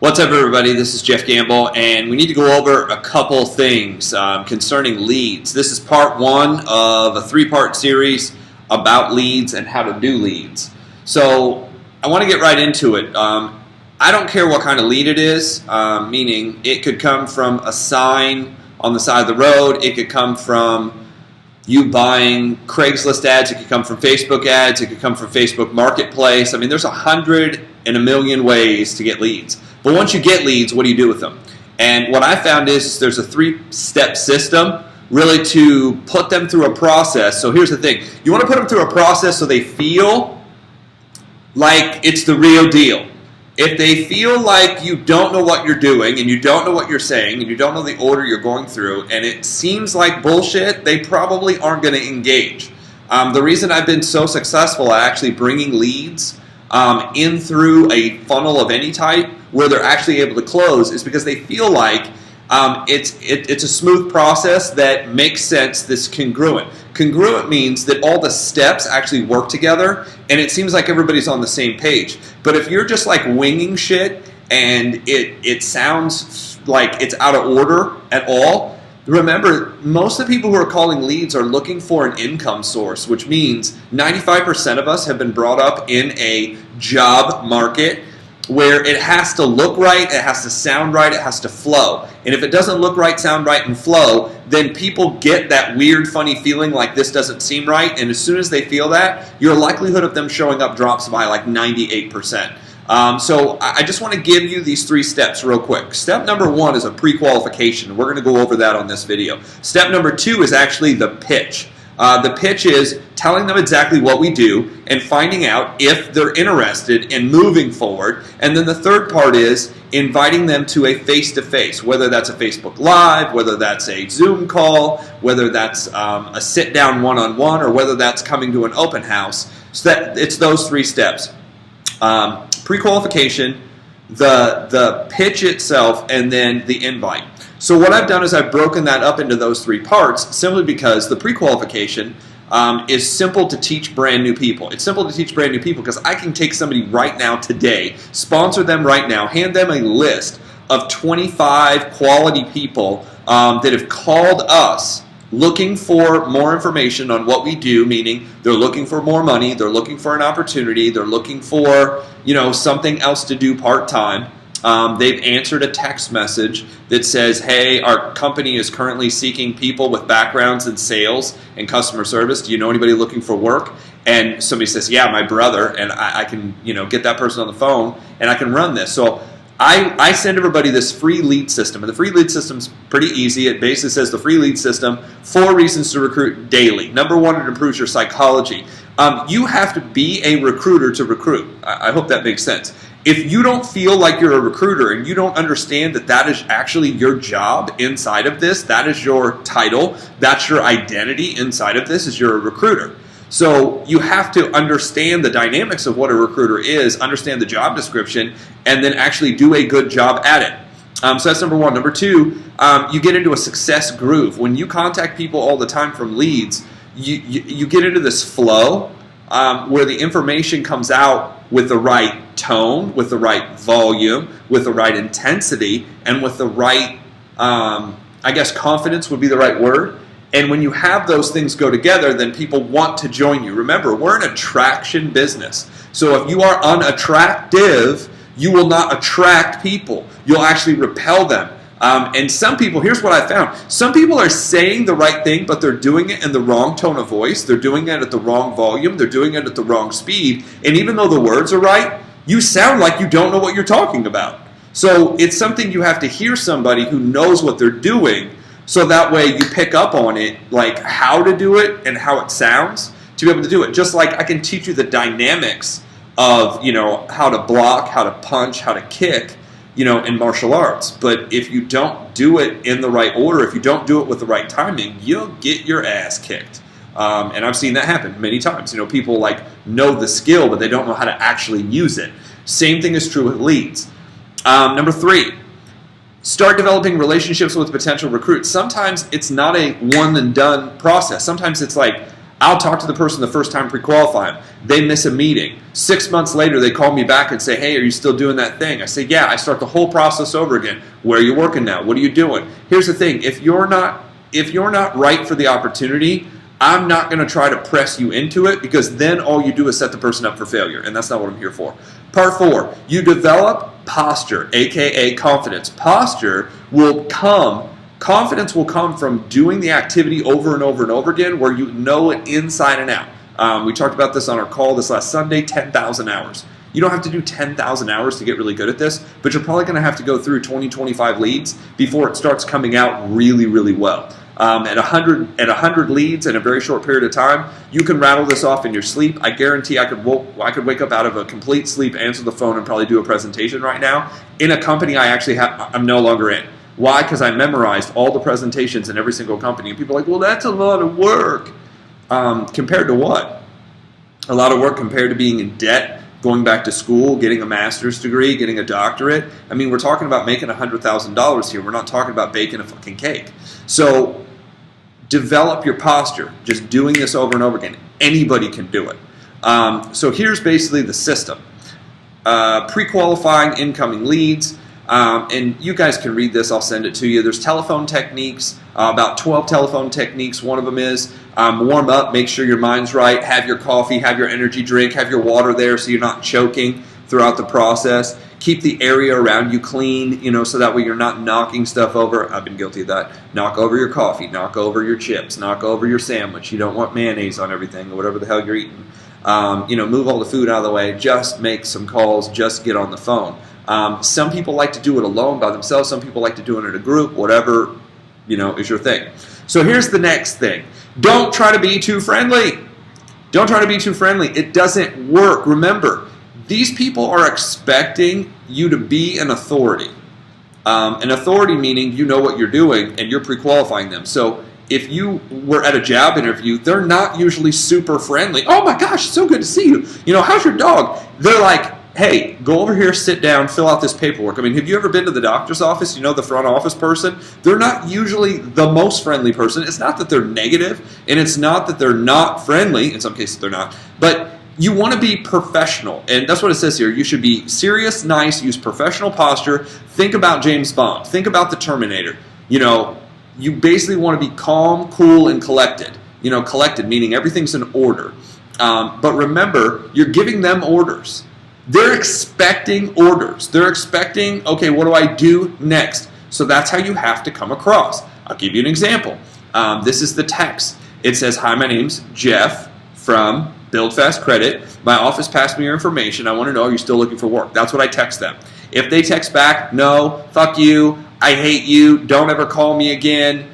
What's up, everybody? This is Jeff Gamble, and we need to go over a couple things concerning leads. This is part one of a three-part series about leads and how to do leads. So I want to get right into it. I don't care what kind of lead it is, meaning it could come from a sign on the side of the road, it could come from you buying Craigslist ads, it could come from Facebook ads, it could come from Facebook Marketplace. I mean, there's 100 and a million ways to get leads. But once you get leads, what do you do with them? And what I found is there's a three-step system really to put them through a process. So here's the thing. You want to put them through a process so they feel like it's the real deal. If they feel like you don't know what you're doing and you don't know what you're saying and you don't know the order you're going through and it seems like bullshit, they probably aren't going to engage. The reason I've been so successful at actually bringing leads in through a funnel of any type where they're actually able to close is because they feel like it's a smooth process that makes sense, that's congruent. Congruent means that all the steps actually work together and it seems like everybody's on the same page. But if you're just like winging shit and it sounds like it's out of order at all, remember, most of the people who are calling leads are looking for an income source, which means 95% of us have been brought up in a job market where it has to look right, it has to sound right, it has to flow. And if it doesn't look right, sound right, and flow, then people get that weird, funny feeling like this doesn't seem right. And as soon as they feel that, your likelihood of them showing up drops by like 98%. So I just want to give you these three steps real quick. Step number one is a pre-qualification. We're going to go over that on this video. Step number two is actually the pitch. The pitch is telling them exactly what we do and finding out if they're interested in moving forward. And then the third part is inviting them to a face-to-face, whether that's a Facebook Live, whether that's a Zoom call, whether that's a sit-down one-on-one, or whether that's coming to an open house. So that it's those three steps. Pre-qualification, the pitch itself, and then the invite. So what I've done is I've broken that up into those three parts simply because the pre-qualification is simple to teach brand new people. It's simple to teach brand new people because I can take somebody right now today, sponsor them right now, hand them a list of 25 quality people that have called us looking for more information on what we do, meaning they're looking for more money, they're looking for an opportunity, they're looking for, something else to do part-time. They've answered a text message that says, hey, our company is currently seeking people with backgrounds in sales and customer service. Do you know anybody looking for work? And somebody says, yeah, my brother, and I can get that person on the phone and I can run this. So I send everybody this free lead system, and the free lead system's pretty easy. It basically says the free lead system, 4 reasons to recruit daily. Number one, it improves your psychology. You have to be a recruiter to recruit. I hope that makes sense. If you don't feel like you're a recruiter and you don't understand that that is actually your job inside of this, that is your title, that's your identity inside of this, is you're a recruiter. So you have to understand the dynamics of what a recruiter is, understand the job description, and then actually do a good job at it. So that's number one. Number two, you get into a success groove. When you contact people all the time from leads, you get into this flow where the information comes out with the right tone, with the right volume, with the right intensity, and with the right, confidence would be the right word. And when you have those things go together, then people want to join you. Remember, we're an attraction business. So if you are unattractive, you will not attract people. You'll actually repel them. And some people, here's what I found. Some people are saying the right thing, but they're doing it in the wrong tone of voice. They're doing it at the wrong volume. They're doing it at the wrong speed. And even though the words are right, you sound like you don't know what you're talking about. So it's something you have to hear somebody who knows what they're doing, so that way you pick up on it, like how to do it and how it sounds to be able to do it. Just like I can teach you the dynamics of, how to block, how to punch, how to kick, in martial arts. But if you don't do it in the right order, if you don't do it with the right timing, you'll get your ass kicked. And I've seen that happen many times. People know the skill, but they don't know how to actually use it. Same thing is true with leads. Number three, start developing relationships with potential recruits. Sometimes it's not a one and done process. Sometimes it's like, I'll talk to the person the first time, pre-qualify them. They miss a meeting. 6 months later, they call me back and say, hey, are you still doing that thing? I say, yeah. I start the whole process over again. Where are you working now? What are you doing? Here's the thing. If you're not right for the opportunity, I'm not going to try to press you into it, because then all you do is set the person up for failure, and that's not what I'm here for. Part 4, you develop posture, aka confidence. Confidence will come from doing the activity over and over and over again, where you know it inside and out. We talked about this on our call this last Sunday, 10,000 hours. You don't have to do 10,000 hours to get really good at this, but you're probably going to have to go through 20, 25 leads before it starts coming out really, really well. At 100 leads in a very short period of time, you can rattle this off in your sleep. I guarantee I could wake up out of a complete sleep, answer the phone, and probably do a presentation right now in a company I'm no longer in. Why? Because I memorized all the presentations in every single company. And people are like, well, that's a lot of work. Compared to what? A lot of work compared to being in debt, going back to school, getting a master's degree, getting a doctorate. I mean, we're talking about making $100,000 here. We're not talking about baking a fucking cake. So develop your posture. Just doing this over and over again. Anybody can do it. So here's basically the system. Pre-qualifying incoming leads. And you guys can read this. I'll send it to you. There's telephone techniques, about 12 telephone techniques. One of them is warm up, make sure your mind's right, have your coffee, have your energy drink, have your water there so you're not choking throughout the process. Keep the area around you clean, so that way you're not knocking stuff over. I've been guilty of that. Knock over your coffee, knock over your chips, knock over your sandwich. You don't want mayonnaise on everything or whatever the hell you're eating. Move all the food out of the way. Just make some calls. Just get on the phone. Some people like to do it alone by themselves. Some people like to do it in a group. Whatever, is your thing. So here's the next thing. Don't try to be too friendly. Don't try to be too friendly. It doesn't work. Remember, these people are expecting you to be an authority. An authority meaning you know what you're doing and you're pre-qualifying them. So if you were at a job interview, they're not usually super friendly. Oh my gosh, so good to see you. How's your dog? They're like, hey, go over here, sit down, fill out this paperwork. I mean, have you ever been to the doctor's office? The front office person? They're not usually the most friendly person. It's not that they're negative, and it's not that they're not friendly. In some cases, they're not. But you want to be professional, and that's what it says here. You should be serious, nice, use professional posture. Think about James Bond. Think about the Terminator. You basically want to be calm, cool, and collected. Collected meaning everything's in order. But remember, you're giving them orders. They're expecting orders. They're expecting, okay, what do I do next? So that's how you have to come across. I'll give you an example. This is the text. It says, hi, my name's Jeff from Build Fast Credit. My office passed me your information. I want to know, are you still looking for work? That's what I text them. If they text back, no, fuck you, I hate you, don't ever call me again,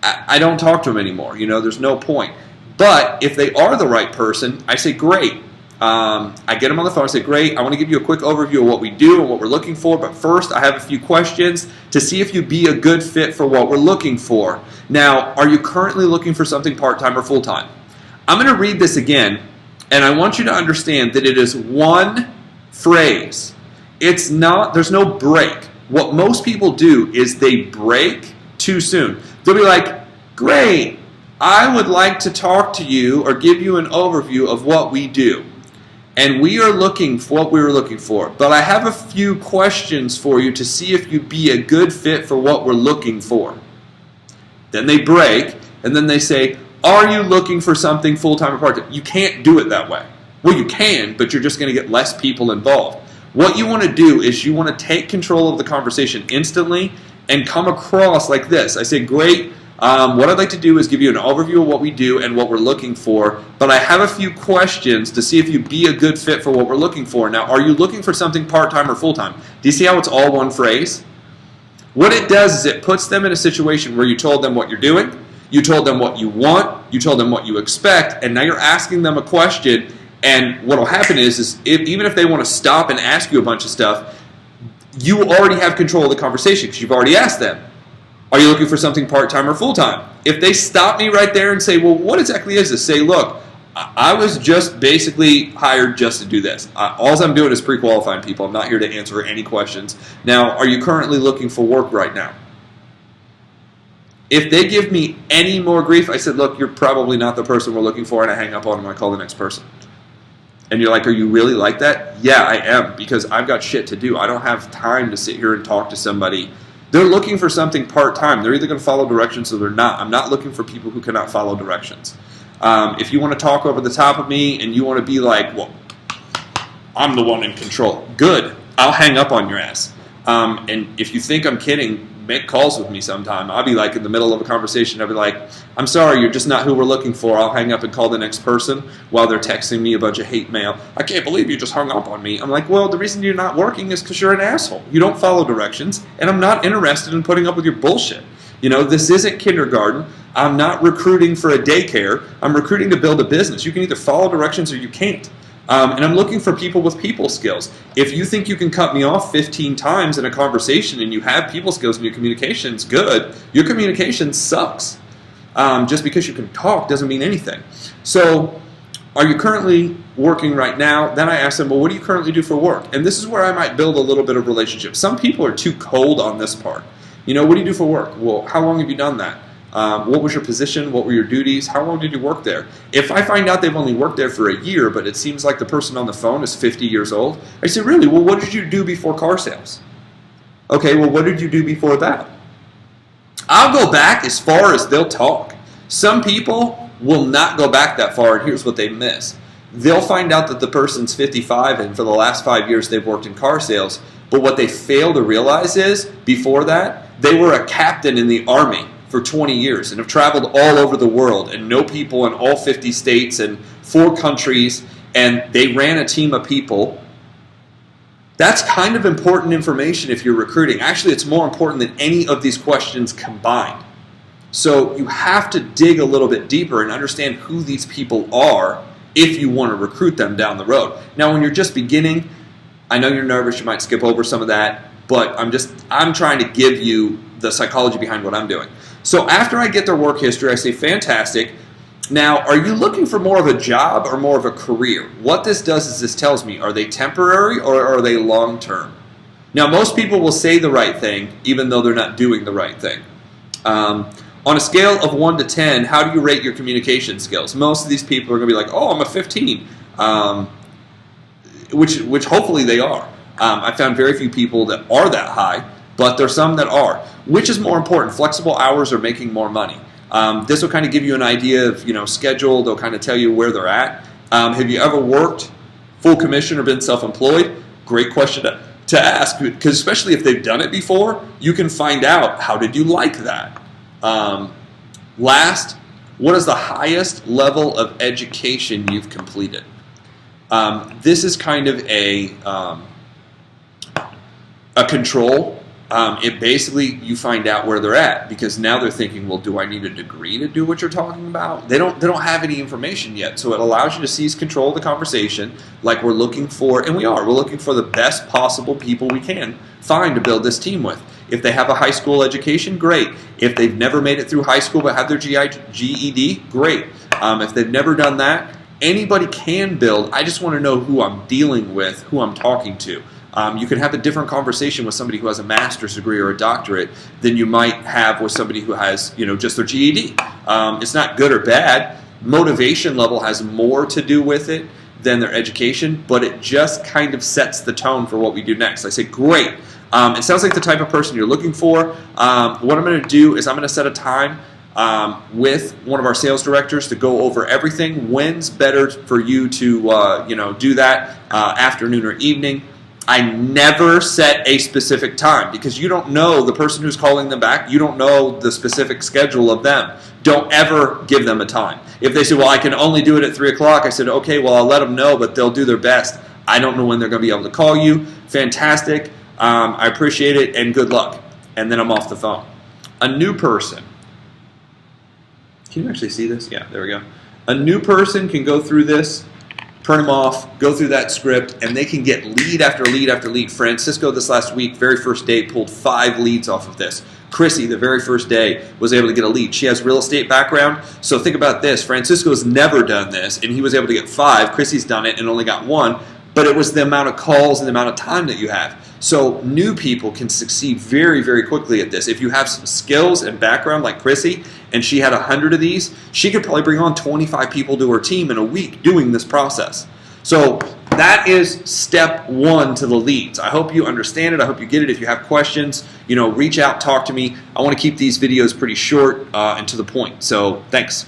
I don't talk to them anymore. There's no point. But if they are the right person, I say, great. I get them on the phone and say, great, I want to give you a quick overview of what we do and what we're looking for, but first I have a few questions to see if you'd be a good fit for what we're looking for. Now, are you currently looking for something part-time or full-time? I'm going to read this again, and I want you to understand that it is one phrase. There's no break. What most people do is they break too soon. They'll be like, great, I would like to talk to you or give you an overview of what we do. And we are looking for what we were looking for. But I have a few questions for you to see if you'd be a good fit for what we're looking for. Then they break, and then they say, are you looking for something full-time or part-time? You can't do it that way. Well, you can, but you're just going to get less people involved. What you want to do is you want to take control of the conversation instantly and come across like this. I say, great. What I'd like to do is give you an overview of what we do and what we're looking for, but I have a few questions to see if you'd be a good fit for what we're looking for. Now, are you looking for something part-time or full-time? Do you see how it's all one phrase? What it does is it puts them in a situation where you told them what you're doing, you told them what you want, you told them what you expect, and now you're asking them a question, and what will happen is even if they want to stop and ask you a bunch of stuff, you already have control of the conversation because you've already asked them. Are you looking for something part-time or full-time? If they stop me right there and say, well, what exactly is this? Say, look, I was just basically hired just to do this. All I'm doing is pre-qualifying people. I'm not here to answer any questions. Now, are you currently looking for work right now? If they give me any more grief, I said, look, you're probably not the person we're looking for, and I hang up on them. I call the next person. And you're like, are you really like that? Yeah, I am, because I've got shit to do. I don't have time to sit here and talk to somebody. They're looking for something part-time. They're either going to follow directions or they're not. I'm not looking for people who cannot follow directions. If you want to talk over the top of me and you want to be like, well, I'm the one in control, good. I'll hang up on your ass. And if you think I'm kidding, make calls with me sometime. I'll be like in the middle of a conversation, I'll be like, I'm sorry, you're just not who we're looking for. I'll hang up and call the next person while they're texting me a bunch of hate mail. I can't believe you just hung up on me. I'm like, well, the reason you're not working is because you're an asshole. You don't follow directions, and I'm not interested in putting up with your bullshit. This isn't kindergarten. I'm not recruiting for a daycare. I'm recruiting to build a business. You can either follow directions or you can't. And I'm looking for people with people skills. If you think you can cut me off 15 times in a conversation and you have people skills and your communication's good, your communication sucks. Just because you can talk doesn't mean anything. So, are you currently working right now? Then I ask them, well, what do you currently do for work? And this is where I might build a little bit of relationship. Some people are too cold on this part. What do you do for work? Well, how long have you done that? What was your position? What were your duties? How long did you work there? If I find out they've only worked there for a year, but it seems like the person on the phone is 50 years old, I say, really? Well, what did you do before car sales? Okay, well, what did you do before that? I'll go back as far as they'll talk. Some people will not go back that far, and here's what they miss. They'll find out that the person's 55, and for the last 5 years they've worked in car sales, but what they fail to realize is, before that, they were a captain in the Army for 20 years and have traveled all over the world and know people in all 50 states and 4 countries, and they ran a team of people. That's kind of important information if you're recruiting. Actually, it's more important than any of these questions combined. So you have to dig a little bit deeper and understand who these people are if you want to recruit them down the road. Now, when you're just beginning, I know you're nervous, you might skip over some of that, but I'm trying to give you the psychology behind what I'm doing. So after I get their work history, I say, fantastic. Now, are you looking for more of a job or more of a career? What this does is this tells me, are they temporary or are they long-term? Now, most people will say the right thing even though they're not doing the right thing. On a scale of 1 to 10, how do you rate your communication skills? Most of these people are going to be like, oh, I'm a 15, which hopefully they are. I found very few people that are that high, but there's some that are. Which is more important, flexible hours or making more money? This will kind of give you an idea of schedule. They'll kind of tell you where they're at. Have you ever worked full commission or been self-employed? Great question to ask, because especially if they've done it before, you can find out, how did you like that? Last, what is the highest level of education you've completed? This is kind of a control. It basically, you find out where they're at, because now they're thinking, well, do I need a degree to do what you're talking about? They don't have any information yet, so it allows you to seize control of the conversation, like we're looking for, and we're looking for the best possible people we can find to build this team with. If they have a high school education, great. If they've never made it through high school but have their GED, great. If they've never done that, anybody can build. I just want to know who I'm dealing with, who I'm talking to. You can have a different conversation with somebody who has a master's degree or a doctorate than you might have with somebody who has, just their GED. It's not good or bad. Motivation level has more to do with it than their education, but it just kind of sets the tone for what we do next. I say, great. It sounds like the type of person you're looking for. What I'm going to do is I'm going to set a time with one of our sales directors to go over everything. When's better for you to do that, afternoon or evening? I never set a specific time, because you don't know the person who's calling them back. You don't know the specific schedule of them. Don't ever give them a time. If they say, well, I can only do it at 3 o'clock, I said, okay, well, I'll let them know, but they'll do their best. I don't know when they're going to be able to call you. Fantastic. I appreciate it, and good luck. And then I'm off the phone. A new person. Can you actually see this? Yeah, there we go. A new person can go through this, print them off, go through that script, and they can get lead after lead after lead. Francisco this last week, very first day, pulled 5 leads off of this. Chrissy, the very first day, was able to get a lead. She has real estate background, so think about this. Francisco's never done this, and he was able to get 5. Chrissy's done it and only got 1, but it was the amount of calls and the amount of time that you have. So new people can succeed very, very quickly at this. If you have some skills and background like Chrissy, and she had 100 of these, she could probably bring on 25 people to her team in a week doing this process. So that is step one to the leads. I hope you understand it. I hope you get it. If you have questions, reach out, talk to me. I want to keep these videos pretty short and to the point. So thanks.